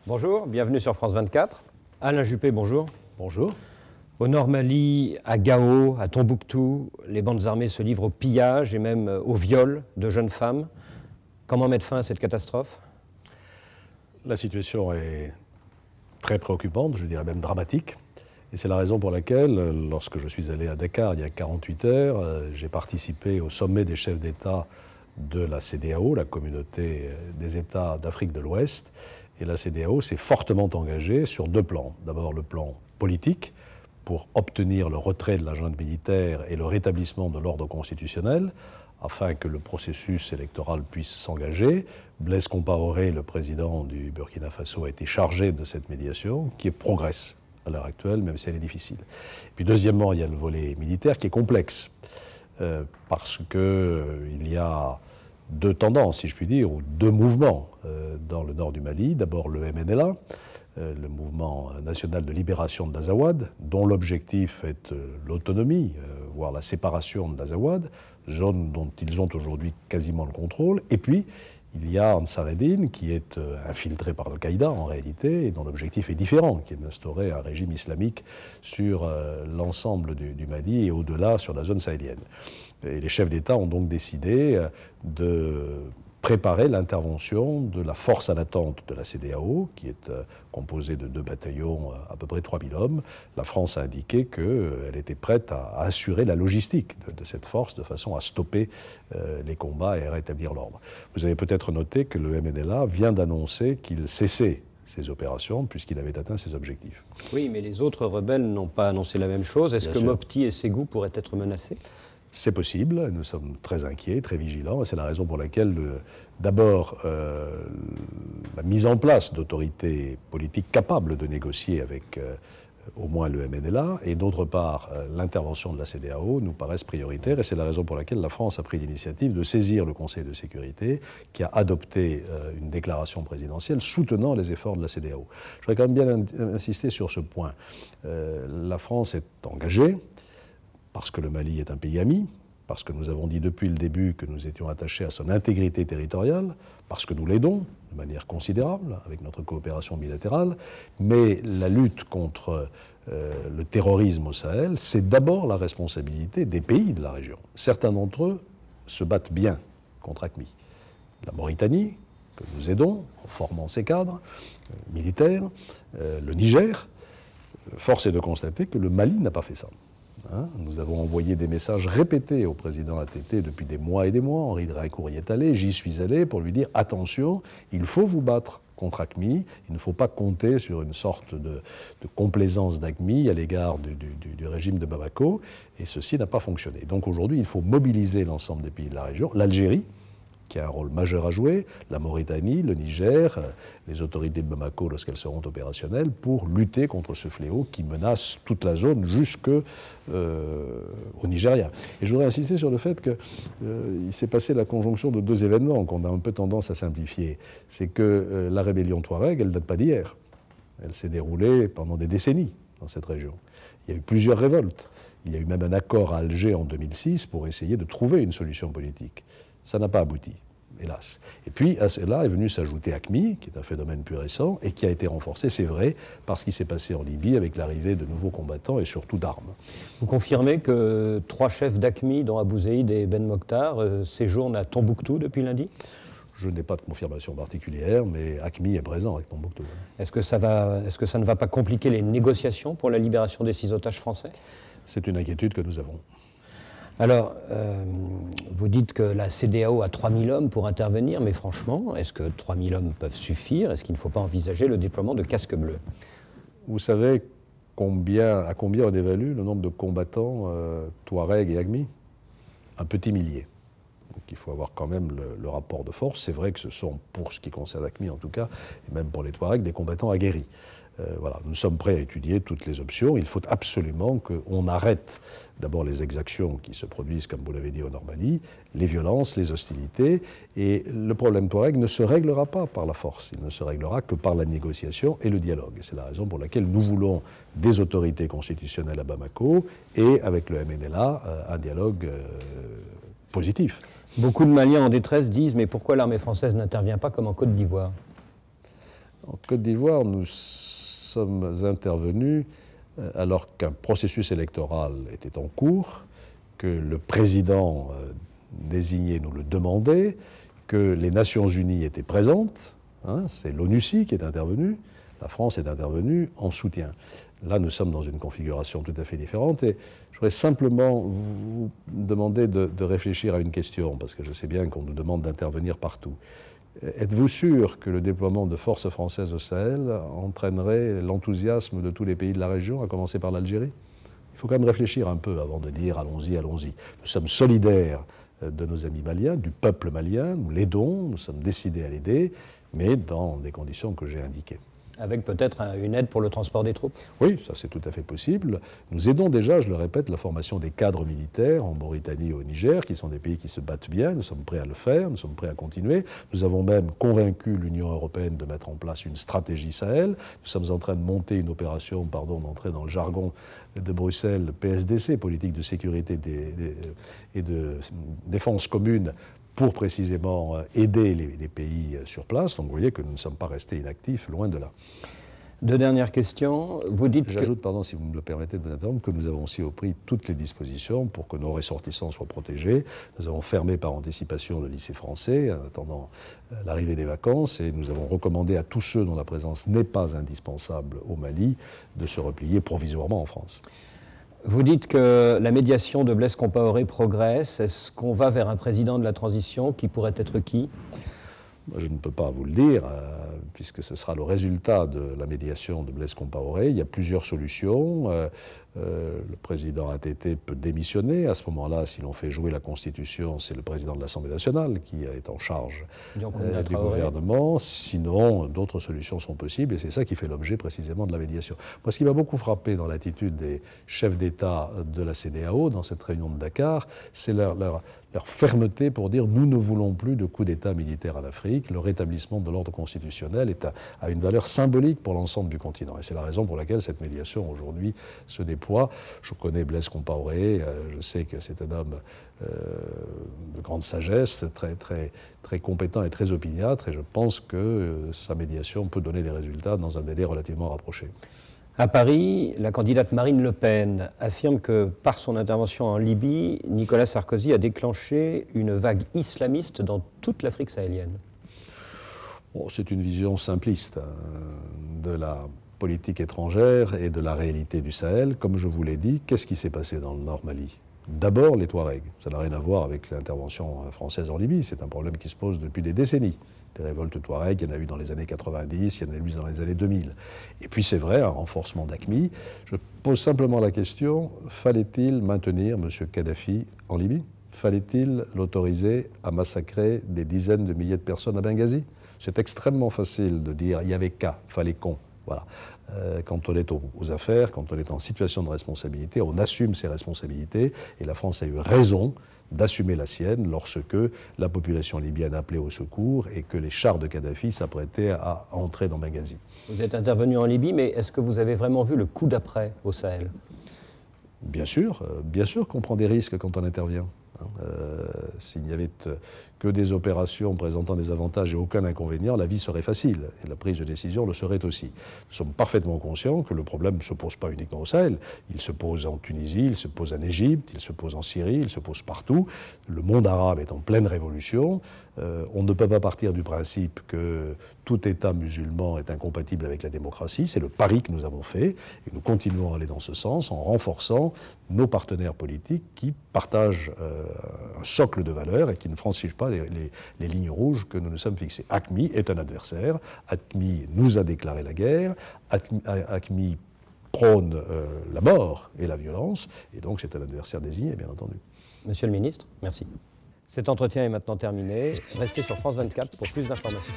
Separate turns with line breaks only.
Bonjour, bienvenue sur France 24. Alain Juppé, bonjour.
Bonjour.
Au Nord Mali, à Gao, à Tombouctou, les bandes armées se livrent au pillage et même au viol de jeunes femmes. Comment mettre fin à cette catastrophe?
La situation est très préoccupante, je dirais même dramatique. Et c'est la raison pour laquelle, lorsque je suis allé à Dakar il y a 48 heures, j'ai participé au sommet des chefs d'État de la CEDEAO, la communauté des États d'Afrique de l'Ouest. Et la CEDEAO s'est fortement engagée sur deux plans. D'abord le plan politique, pour obtenir le retrait de la junte militaire et le rétablissement de l'ordre constitutionnel, afin que le processus électoral puisse s'engager. Blaise Compaoré, le président du Burkina Faso, a été chargé de cette médiation, qui progresse à l'heure actuelle, même si elle est difficile. Et puis deuxièmement, il y a le volet militaire qui est complexe, parce qu'il y a deux tendances, si je puis dire, ou deux mouvements dans le nord du Mali. D'abord le MNLA, le mouvement national de libération de l'Azawad, dont l'objectif est l'autonomie, voire la séparation de l'Azawad, zone dont ils ont aujourd'hui quasiment le contrôle. Et puis, il y a Ansar Eddine, qui est infiltré par Al-Qaïda en réalité, et dont l'objectif est différent, qui est d'instaurer un régime islamique sur l'ensemble du Mali et au-delà sur la zone sahélienne. Et les chefs d'État ont donc décidé de préparer l'intervention de la force à l'attente de la CEDEAO, qui est composée de 2 bataillons, à peu près 3000 hommes. La France a indiqué qu'elle était prête à assurer la logistique de cette force de façon à stopper les combats et à rétablir l'ordre. Vous avez peut-être noté que le MNLA vient d'annoncer qu'il cessait ses opérations puisqu'il avait atteint ses objectifs.
Oui, mais les autres rebelles n'ont pas annoncé la même chose. Est-ce que Mopti et Ségou pourraient être menacés?
C'est possible, nous sommes très inquiets, très vigilants, et c'est la raison pour laquelle, d'abord, la mise en place d'autorités politiques capables de négocier avec au moins le MNLA, et d'autre part, l'intervention de la CEDEAO nous paraissent prioritaires, et c'est la raison pour laquelle la France a pris l'initiative de saisir le Conseil de sécurité, qui a adopté une déclaration présidentielle soutenant les efforts de la CEDEAO. Je voudrais quand même bien insister sur ce point. La France est engagée, parce que le Mali est un pays ami, parce que nous avons dit depuis le début que nous étions attachés à son intégrité territoriale, parce que nous l'aidons de manière considérable avec notre coopération bilatérale, mais la lutte contre le terrorisme au Sahel, c'est d'abord la responsabilité des pays de la région. Certains d'entre eux se battent bien contre AQMI. La Mauritanie, que nous aidons en formant ses cadres militaires, le Niger, force est de constater que le Mali n'a pas fait ça. Nous avons envoyé des messages répétés au président ATT depuis des mois et des mois. Henri Drincourt y est allé, j'y suis allé pour lui dire attention, il faut vous battre contre AQMI, il ne faut pas compter sur une sorte de complaisance d'AQMI à l'égard du régime de Bamako, et ceci n'a pas fonctionné. Donc aujourd'hui, il faut mobiliser l'ensemble des pays de la région, l'Algérie, qui a un rôle majeur à jouer, la Mauritanie, le Niger, les autorités de Bamako lorsqu'elles seront opérationnelles, pour lutter contre ce fléau qui menace toute la zone jusqu'au Nigeria. Et je voudrais insister sur le fait qu'il s'est passé la conjonction de deux événements qu'on a un peu tendance à simplifier. C'est que la rébellion Touareg, elle ne date pas d'hier. Elle s'est déroulée pendant des décennies dans cette région. Il y a eu plusieurs révoltes. Il y a eu même un accord à Alger en 2006 pour essayer de trouver une solution politique. Ça n'a pas abouti, hélas. Et puis, à cela est venu s'ajouter AQMI, qui est un phénomène plus récent, et qui a été renforcé, c'est vrai, par ce qui s'est passé en Libye avec l'arrivée de nouveaux combattants et surtout d'armes.
Vous confirmez que 3 chefs d'AQMI, dont Abou Zeid et Ben Mokhtar, séjournent à Tombouctou depuis lundi?
Je n'ai pas de confirmation particulière, mais AQMI est présent avec Tombouctou.
Est-ce que ça ne va pas compliquer les négociations pour la libération des 6 otages français?
C'est une inquiétude que nous avons.
Alors, vous dites que la CEDEAO a 3000 hommes pour intervenir, mais franchement, est-ce que 3000 hommes peuvent suffire? Est-ce qu'il ne faut pas envisager le déploiement de casques bleus?
Vous savez à combien on évalue le nombre de combattants Touareg et AQMI? Un petit millier. Donc il faut avoir quand même le rapport de force. C'est vrai que ce sont, pour ce qui concerne AQMI en tout cas, et même pour les Touaregs, des combattants aguerris. Voilà, nous sommes prêts à étudier toutes les options. Il faut absolument qu'on arrête d'abord les exactions qui se produisent, comme vous l'avez dit, en Normandie, les violences, les hostilités. Et le problème Touareg ne se réglera pas par la force. Il ne se réglera que par la négociation et le dialogue. C'est la raison pour laquelle nous voulons des autorités constitutionnelles à Bamako et, avec le MNLA, un dialogue positif.
Beaucoup de Maliens en détresse disent « Mais pourquoi l'armée française n'intervient pas comme en Côte d'Ivoire »
En Côte d'Ivoire, nous sommes intervenus alors qu'un processus électoral était en cours, que le président désigné nous le demandait, que les Nations Unies étaient présentes, hein, c'est l'ONUCI qui est intervenue, la France est intervenue en soutien. Là, nous sommes dans une configuration tout à fait différente et je voudrais simplement vous demander de réfléchir à une question, parce que je sais bien qu'on nous demande d'intervenir partout. Êtes-vous sûr que le déploiement de forces françaises au Sahel entraînerait l'enthousiasme de tous les pays de la région, à commencer par l'Algérie? Il faut quand même réfléchir un peu avant de dire « allons-y, allons-y ». Nous sommes solidaires de nos amis maliens, du peuple malien, nous l'aidons, nous sommes décidés à l'aider, mais dans des conditions que j'ai indiquées.
Avec peut-être une aide pour le transport des troupes?
Oui, ça c'est tout à fait possible. Nous aidons déjà, je le répète, la formation des cadres militaires en Mauritanie et au Niger, qui sont des pays qui se battent bien. Nous sommes prêts à le faire, nous sommes prêts à continuer. Nous avons même convaincu l'Union européenne de mettre en place une stratégie Sahel. Nous sommes en train de monter une opération, pardon d'entrer dans le jargon de Bruxelles, PSDC, politique de sécurité et de défense commune, pour précisément aider les pays sur place. Donc vous voyez que nous ne sommes pas restés inactifs, loin de là.
Deux dernières questions. Vous dites
J'ajoute, pardon, si vous me le permettez de vous interrompre, que nous avons aussi pris toutes les dispositions pour que nos ressortissants soient protégés. Nous avons fermé par anticipation le lycée français en attendant l'arrivée des vacances et nous avons recommandé à tous ceux dont la présence n'est pas indispensable au Mali de se replier provisoirement en France.
Vous dites que la médiation de Blaise Compaoré progresse. Est-ce qu'on va vers un président de la transition qui pourrait être qui?
Je ne peux pas vous le dire, puisque ce sera le résultat de la médiation de Blaise Compaoré. Il y a plusieurs solutions. Le président ATT peut démissionner. À ce moment-là, si l'on fait jouer la Constitution, c'est le président de l'Assemblée nationale qui est en charge du gouvernement. Sinon, d'autres solutions sont possibles et c'est ça qui fait l'objet précisément de la médiation. Moi, ce qui m'a beaucoup frappé dans l'attitude des chefs d'État de la CEDEAO, dans cette réunion de Dakar, c'est leur fermeté pour dire « nous ne voulons plus de coup d'État militaire en Afrique ». Le rétablissement de l'ordre constitutionnel a une valeur symbolique pour l'ensemble du continent. Et c'est la raison pour laquelle cette médiation aujourd'hui se déploie. Je connais Blaise Compaoré, je sais que c'est un homme de grande sagesse, très compétent et très opiniâtre, et je pense que sa médiation peut donner des résultats dans un délai relativement rapproché.
À Paris, la candidate Marine Le Pen affirme que par son intervention en Libye, Nicolas Sarkozy a déclenché une vague islamiste dans toute l'Afrique sahélienne.
Bon, c'est une vision simpliste de la politique étrangère et de la réalité du Sahel. Comme je vous l'ai dit, qu'est-ce qui s'est passé dans le Nord Mali? D'abord les Touaregs. Ça n'a rien à voir avec l'intervention française en Libye. C'est un problème qui se pose depuis des décennies. Des révoltes Touaregs, il y en a eu dans les années 90, il y en a eu dans les années 2000. Et puis c'est vrai, un renforcement d'AQMI. Je pose simplement la question, fallait-il maintenir M. Kadhafi en Libye? Fallait-il l'autoriser à massacrer des dizaines de milliers de personnes à Benghazi? C'est extrêmement facile de dire, il n'y avait qu'à, fallait qu'on. Voilà. Quand on est aux affaires, quand on est en situation de responsabilité, on assume ses responsabilités et la France a eu raison d'assumer la sienne lorsque la population libyenne appelait au secours et que les chars de Kadhafi s'apprêtaient à entrer dans Benghazi. Vous
êtes intervenu en Libye, mais est-ce que vous avez vraiment vu le coup d'après au Sahel?
Bien sûr qu'on prend des risques quand on intervient. S'il n'y avait que des opérations présentant des avantages et aucun inconvénient, la vie serait facile et la prise de décision le serait aussi. Nous sommes parfaitement conscients que le problème ne se pose pas uniquement au Sahel. Il se pose en Tunisie, il se pose en Égypte, il se pose en Syrie, il se pose partout. Le monde arabe est en pleine révolution. On ne peut pas partir du principe que tout État musulman est incompatible avec la démocratie. C'est le pari que nous avons fait et nous continuons à aller dans ce sens en renforçant nos partenaires politiques qui partagent un socle de valeurs et qui ne franchissent pas les lignes rouges que nous nous sommes fixées. AQMI est un adversaire. AQMI nous a déclaré la guerre. AQMI prône la mort et la violence. Et donc c'est un adversaire désigné, bien entendu.
Monsieur le ministre, merci. Cet entretien est maintenant terminé. Restez sur France 24 pour plus d'informations.